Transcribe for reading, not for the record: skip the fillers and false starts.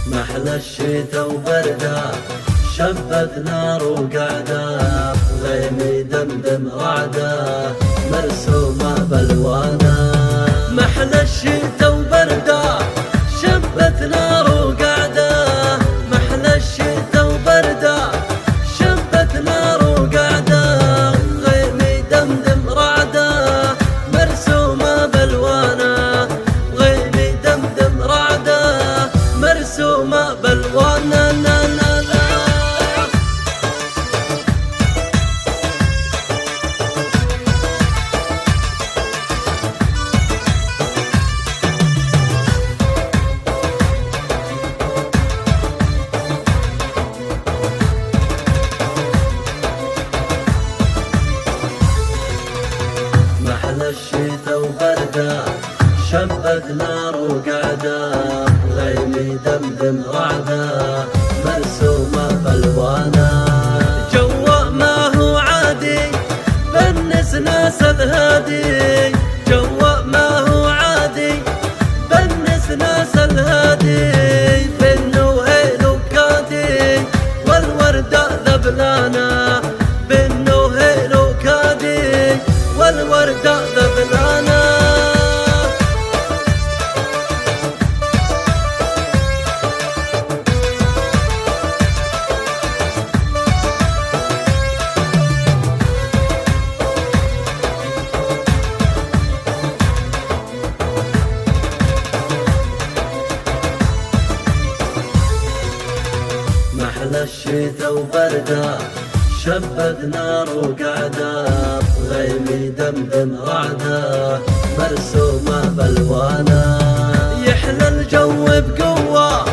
محلى الشتا وبرده شبت نار وقعده، غيمي دمدم رعده مرسومه بالوانه. محلى الشتا وبرده شبت نار وقعده، محلى الشتا وبرده شبت نار وقعده، غيمي دمدم رعده مرسومه بالوانه، غيمي دمدم رعده مرسومه بالوانه. محلى الشتا وبرده شبت نار وقعده، غيمي دمدم رعده مرسومه بالوانه. جوا ما هو عادي بنس ناس الهادي، جوا ما هو عادي بنس ناس الهادي، بنو هيلو كادي والورده ذبلانه، بنو هيلو كادي والوردة ذبلانة. محلى الشتا وبرده شبت نار وقعده، غيمي دمدم رعده مرسومه بالوانه. يحلى الجو بقوه